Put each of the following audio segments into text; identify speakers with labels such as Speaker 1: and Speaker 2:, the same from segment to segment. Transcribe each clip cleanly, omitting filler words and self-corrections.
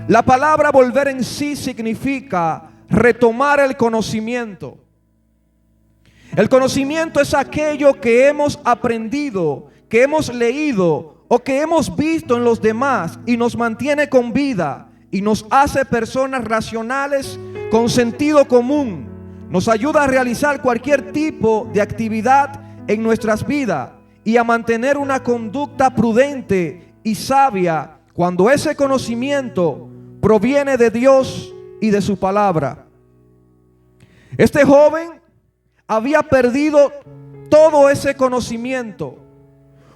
Speaker 1: La palabra volver en sí significa retomar el conocimiento. El conocimiento es aquello que hemos aprendido, que hemos leído o que hemos visto en los demás y nos mantiene con vida y nos hace personas racionales con sentido común. Nos ayuda a realizar cualquier tipo de actividad en nuestras vidas y a mantener una conducta prudente y sabia cuando ese conocimiento proviene de Dios y de su palabra. Este joven había perdido todo ese conocimiento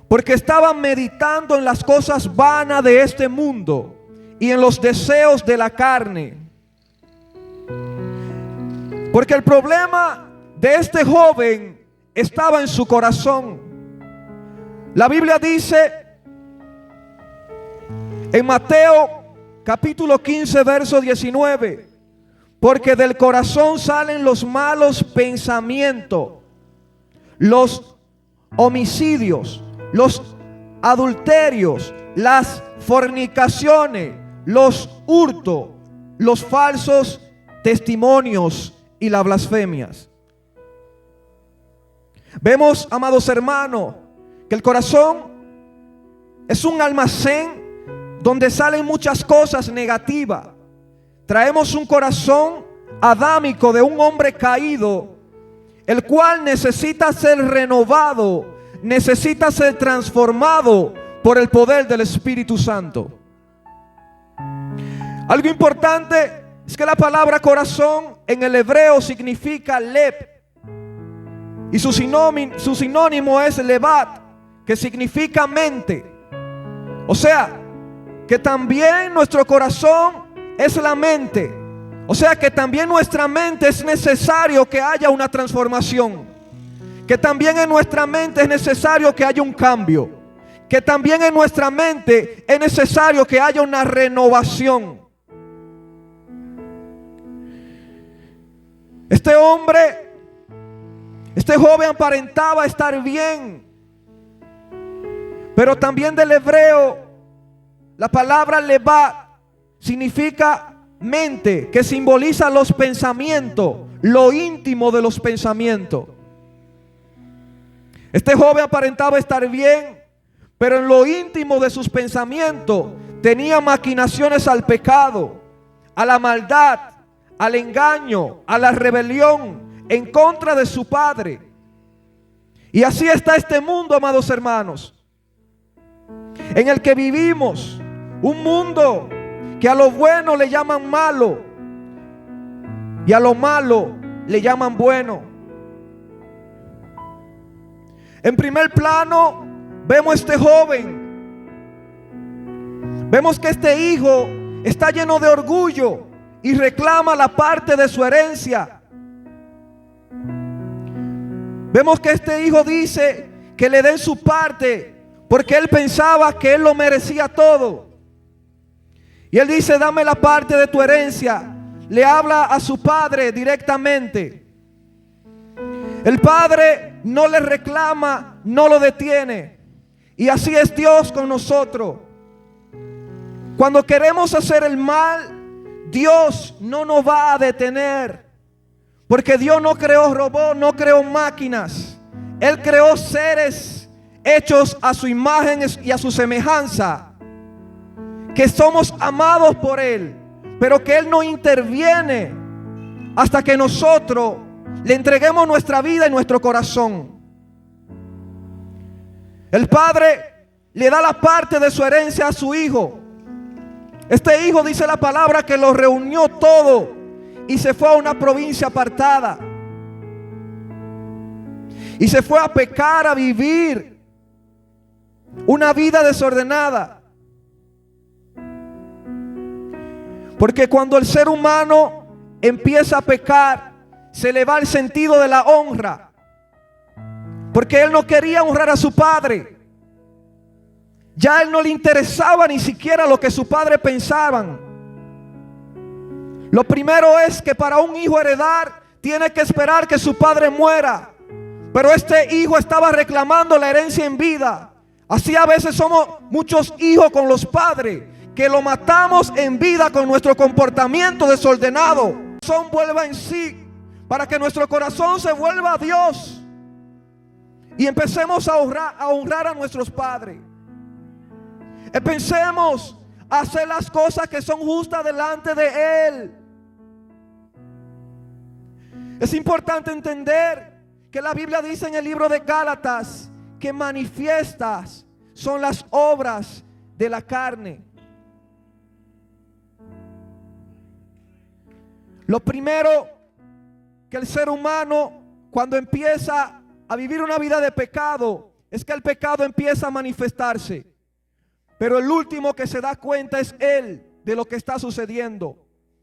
Speaker 1: porque estaba meditando en las cosas vanas de este mundo y en los deseos de la carne. Porque el problema de este joven estaba en su corazón. La Biblia dice en Mateo capítulo 15 verso 19: porque del corazón salen los malos pensamientos, los homicidios, los adulterios, las fornicaciones, los hurtos, los falsos testimonios y las blasfemias. Vemos, amados hermanos, que el corazón es un almacén donde salen muchas cosas negativas. Traemos un corazón adámico de un hombre caído, el cual necesita ser renovado, necesita ser transformado por el poder del Espíritu Santo. Algo importante es que la palabra corazón en el hebreo significa lev, y su sinónimo es levat, que significa mente. O sea, que también nuestro corazón es la mente. O sea que también nuestra mente es necesario que haya una transformación. Que también en nuestra mente es necesario que haya un cambio. Que también en nuestra mente es necesario que haya una renovación. Este hombre, este joven aparentaba estar bien. Pero también del hebreo, la palabra levat significa mente, que simboliza los pensamientos, lo íntimo de los pensamientos. Este joven aparentaba estar bien, pero en lo íntimo de sus pensamientos tenía maquinaciones al pecado, a la maldad, al engaño, a la rebelión en contra de su padre. Y así está este mundo, amados hermanos, en el que vivimos. Un mundo que a lo bueno le llaman malo y a lo malo le llaman bueno. En primer plano vemos este joven. Vemos que este hijo está lleno de orgullo y reclama la parte de su herencia. Vemos que este hijo dice que le den su parte porque él pensaba que él lo merecía todo. Y él dice: dame la parte de tu herencia. Le habla a su padre directamente. El padre no le reclama, no lo detiene. Y así es Dios con nosotros. Cuando queremos hacer el mal, Dios no nos va a detener. Porque Dios no creó robots, no creó máquinas. Él creó seres hechos a su imagen y a su semejanza, que somos amados por Él, pero que Él no interviene hasta que nosotros le entreguemos nuestra vida y nuestro corazón. El padre le da la parte de su herencia a su hijo. Este hijo, dice la palabra, que lo reunió todo y se fue a una provincia apartada. Y se fue a pecar, a vivir una vida desordenada. Porque cuando el ser humano empieza a pecar, se le va el sentido de la honra. Porque él no quería honrar a su padre. Ya a él no le interesaba ni siquiera lo que su padre pensaban. Lo primero es que para un hijo heredar, tiene que esperar que su padre muera. Pero este hijo estaba reclamando la herencia en vida. Así a veces somos muchos hijos con los padres, que lo matamos en vida con nuestro comportamiento desordenado. Son vuelva en sí, para que nuestro corazón se vuelva a Dios y empecemos a honrar a nuestros padres. Empecemos a hacer las cosas que son justas delante de Él. Es importante entender que la Biblia dice en el libro de Gálatas que manifiestas son las obras de la carne. Lo primero que el ser humano, cuando empieza a vivir una vida de pecado, es que el pecado empieza a manifestarse. Pero el último que se da cuenta es él de lo que está sucediendo.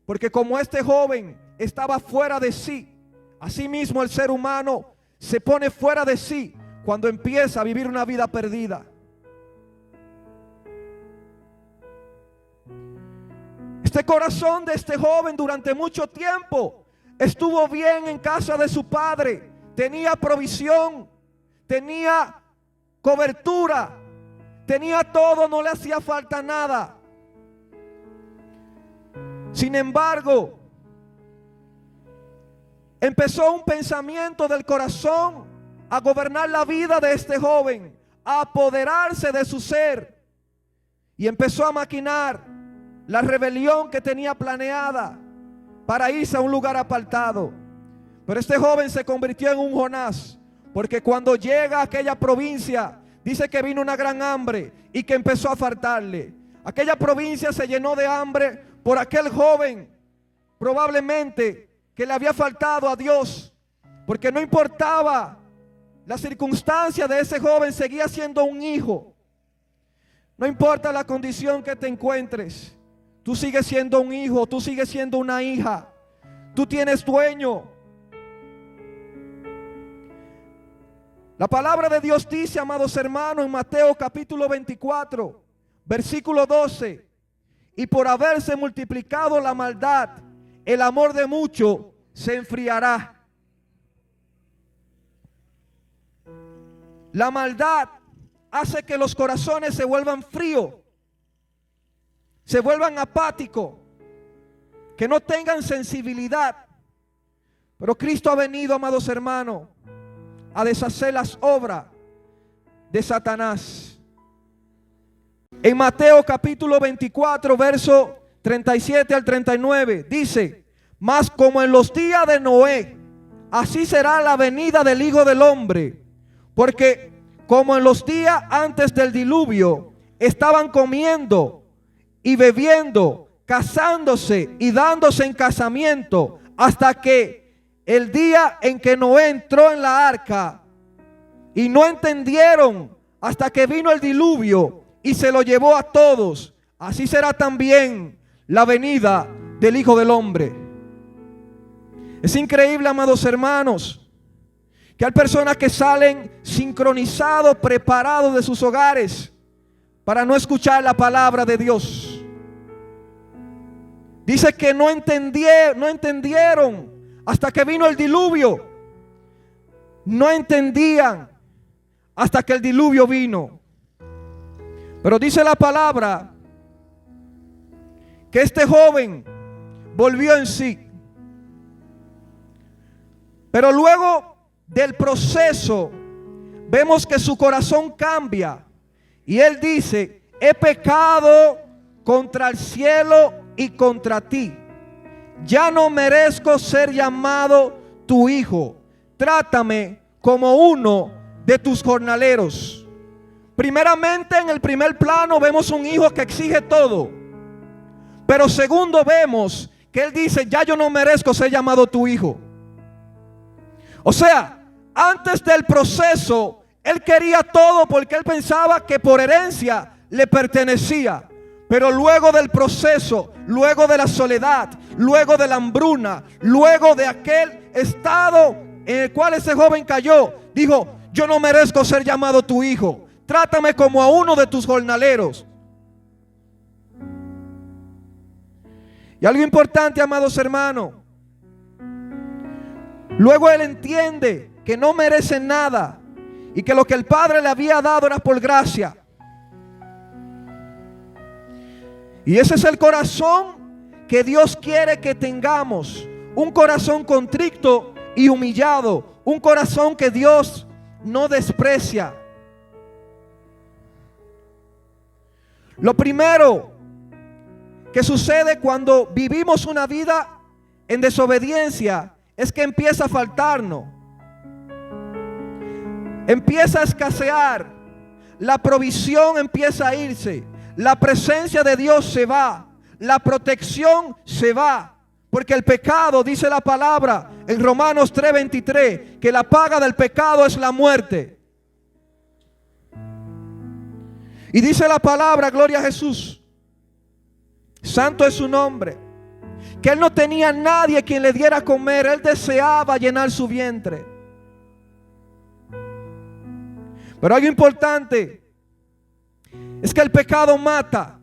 Speaker 1: Porque como este joven estaba fuera de sí, asimismo el ser humano se pone fuera de sí cuando empieza a vivir una vida perdida. Este corazón de este joven durante mucho tiempo estuvo bien en casa de su padre. Tenía provisión, tenía cobertura, tenía todo, no le hacía falta nada. Sin embargo, empezó un pensamiento del corazón a gobernar la vida de este joven, a apoderarse de su ser, y empezó a maquinar la rebelión que tenía planeada para irse a un lugar apartado. Pero este joven se convirtió en un Jonás, porque cuando llega a aquella provincia, dice que vino una gran hambre y que empezó a faltarle. Aquella provincia se llenó de hambre por aquel joven, probablemente que le había faltado a Dios, porque no importaba la circunstancia de ese joven, seguía siendo un hijo. No importa la condición que te encuentres, tú sigues siendo un hijo, tú sigues siendo una hija, tú tienes dueño. La palabra de Dios dice, amados hermanos, en Mateo capítulo 24, versículo 12, y por haberse multiplicado la maldad, el amor de muchos se enfriará. La maldad hace que los corazones se vuelvan fríos, se vuelvan apáticos, que no tengan sensibilidad. Pero Cristo ha venido, amados hermanos, a deshacer las obras de Satanás. En Mateo capítulo 24, verso 37 al 39, dice: mas como en los días de Noé, así será la venida del Hijo del Hombre. Porque como en los días antes del diluvio, estaban comiendo y bebiendo, casándose y dándose en casamiento, hasta que el día en que Noé entró en la arca, y no entendieron hasta que vino el diluvio y se lo llevó a todos. Así será también la venida del Hijo del Hombre. Es increíble, amados hermanos, que hay personas que salen sincronizados, preparados de sus hogares para no escuchar la palabra de Dios. Dice que no entendieron hasta que vino el diluvio. No entendían hasta que el diluvio vino. Pero dice la palabra que este joven volvió en sí. Pero luego del proceso vemos que su corazón cambia y él dice: he pecado contra el cielo y contra ti. Ya no merezco ser llamado tu hijo. Trátame como uno de tus jornaleros. Primeramente, en el primer plano vemos un hijo que exige todo. Pero segundo, vemos que él dice: ya yo no merezco ser llamado tu hijo. O sea, antes del proceso, él quería todo porque él pensaba que por herencia le pertenecía. Pero luego del proceso, luego de la soledad, luego de la hambruna, luego de aquel estado en el cual ese joven cayó, dijo: yo no merezco ser llamado tu hijo. Trátame como a uno de tus jornaleros. Y algo importante, amados hermanos, luego él entiende que no merece nada y que lo que el Padre le había dado era por gracia. Y ese es el corazón que Dios quiere que tengamos. Un corazón contrito y humillado. Un corazón que Dios no desprecia. Lo primero que sucede cuando vivimos una vida en desobediencia es que empieza a faltarnos. Empieza a escasear. La provisión empieza a irse. La presencia de Dios se va. La protección se va. Porque el pecado, dice la palabra en Romanos 3:23, que la paga del pecado es la muerte. Y dice la palabra, gloria a Jesús, santo es su nombre, que él no tenía nadie quien le diera a comer. Él deseaba llenar su vientre. Pero algo importante es que el pecado mata.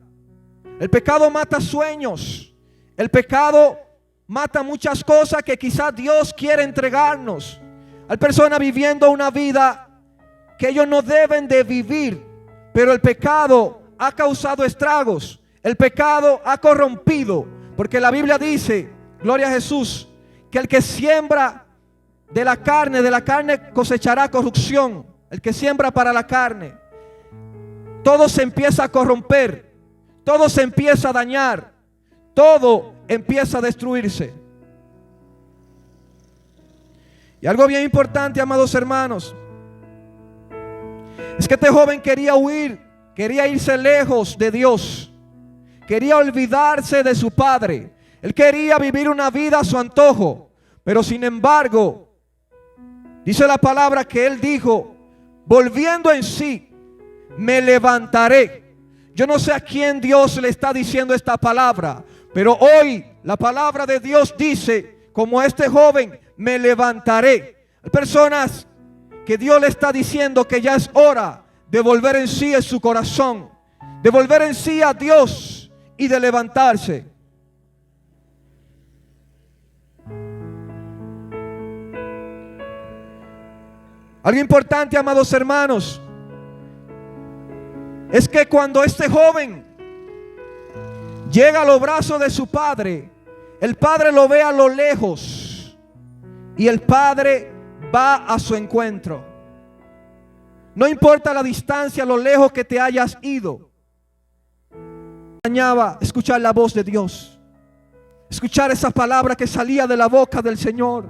Speaker 1: El pecado mata sueños. El pecado mata muchas cosas que quizás Dios quiere entregarnos. Hay personas viviendo una vida que ellos no deben de vivir, pero el pecado ha causado estragos. El pecado ha corrompido, porque la Biblia dice, gloria a Jesús, que el que siembra de la carne cosechará corrupción. El que siembra para la carne, todo se empieza a corromper, todo se empieza a dañar, todo empieza a destruirse. Y algo bien importante, amados hermanos, es que este joven quería huir, quería irse lejos de Dios, quería olvidarse de su padre. Él quería vivir una vida a su antojo, pero sin embargo, dice la palabra que él dijo, volviendo en sí, me levantaré. Yo no sé a quién Dios le está diciendo esta palabra, pero hoy la palabra de Dios dice, como a este joven, me levantaré. Hay personas que Dios le está diciendo que ya es hora de volver en sí en su corazón, de volver en sí a Dios y de levantarse. Algo importante, amados hermanos, es que cuando este joven llega a los brazos de su padre, el padre lo ve a lo lejos y el padre va a su encuentro. No importa la distancia, lo lejos que te hayas ido. Extrañaba escuchar la voz de Dios, escuchar esa palabra que salía de la boca del Señor.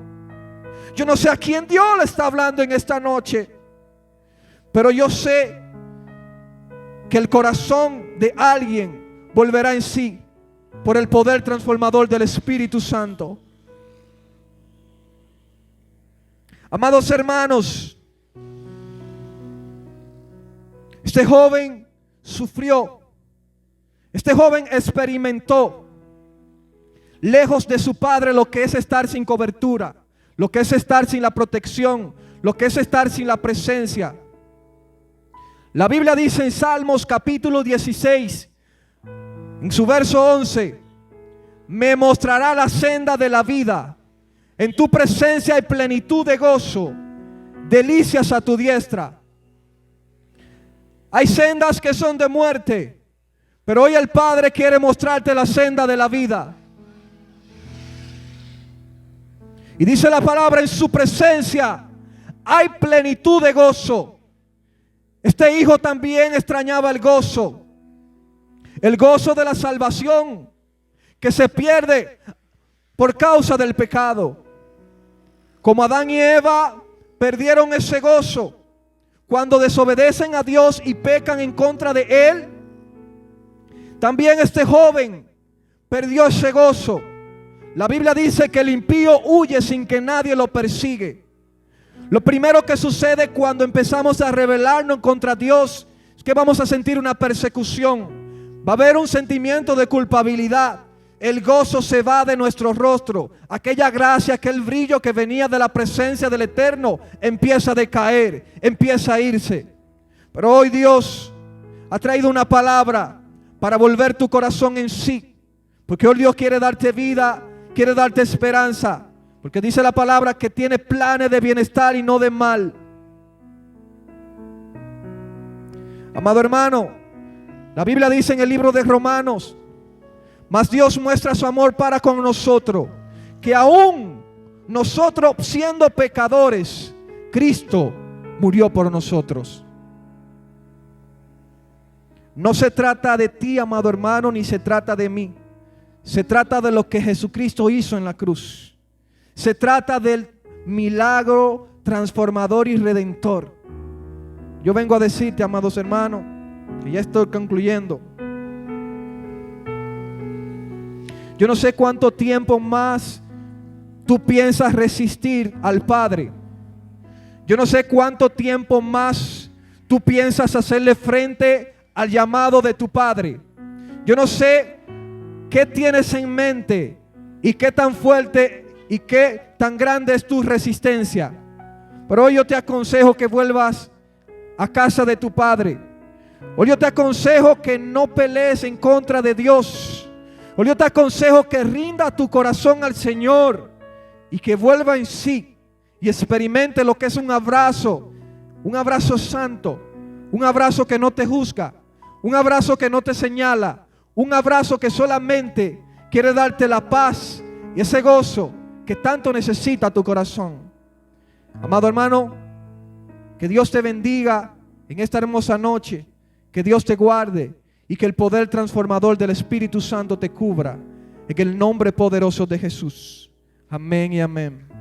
Speaker 1: Yo no sé a quién Dios le está hablando en esta noche, pero yo sé que el corazón de alguien volverá en sí por el poder transformador del Espíritu Santo. Amados hermanos, este joven sufrió, este joven experimentó lejos de su padre lo que es estar sin cobertura, lo que es estar sin la protección, lo que es estar sin la presencia. La Biblia dice en Salmos capítulo 16, en su verso 11, me mostrará la senda de la vida. En tu presencia hay plenitud de gozo, delicias a tu diestra. Hay sendas que son de muerte, pero hoy el Padre quiere mostrarte la senda de la vida. Y dice la palabra, en su presencia hay plenitud de gozo. Este hijo también extrañaba el gozo de la salvación que se pierde por causa del pecado. Como Adán y Eva perdieron ese gozo cuando desobedecen a Dios y pecan en contra de Él, también este joven perdió ese gozo. La Biblia dice que el impío huye sin que nadie lo persigue. Lo primero que sucede cuando empezamos a rebelarnos contra Dios es que vamos a sentir una persecución. Va a haber un sentimiento de culpabilidad. El gozo se va de nuestro rostro. Aquella gracia, aquel brillo que venía de la presencia del Eterno empieza a decaer, empieza a irse. Pero hoy Dios ha traído una palabra para volver tu corazón en sí. Porque hoy Dios quiere darte vida, quiere darte esperanza, porque dice la palabra que tiene planes de bienestar y no de mal. Amado hermano, la Biblia dice en el libro de Romanos Mas Dios muestra su amor para con nosotros, que aún nosotros siendo pecadores, Cristo murió por nosotros. No se trata de ti, amado hermano, ni se trata de mí. Se trata de lo que Jesucristo hizo en la cruz. Se trata del milagro transformador y redentor. Yo vengo a decirte, amados hermanos, y ya estoy concluyendo. Yo no sé cuánto tiempo más tú piensas resistir al Padre. Yo no sé cuánto tiempo más tú piensas hacerle frente al llamado de tu Padre. Yo no sé qué tienes en mente y qué tan fuerte y qué tan grande es tu resistencia. Pero hoy yo te aconsejo que vuelvas a casa de tu Padre. Hoy yo te aconsejo que no pelees en contra de Dios. Hoy yo te aconsejo que rinda tu corazón al Señor y que vuelva en sí y experimente lo que es un abrazo santo, un abrazo que no te juzga, un abrazo que no te señala, un abrazo que solamente quiere darte la paz y ese gozo que tanto necesita tu corazón. Amado hermano, que Dios te bendiga en esta hermosa noche, que Dios te guarde y que el poder transformador del Espíritu Santo te cubra en el nombre poderoso de Jesús. Amén y amén.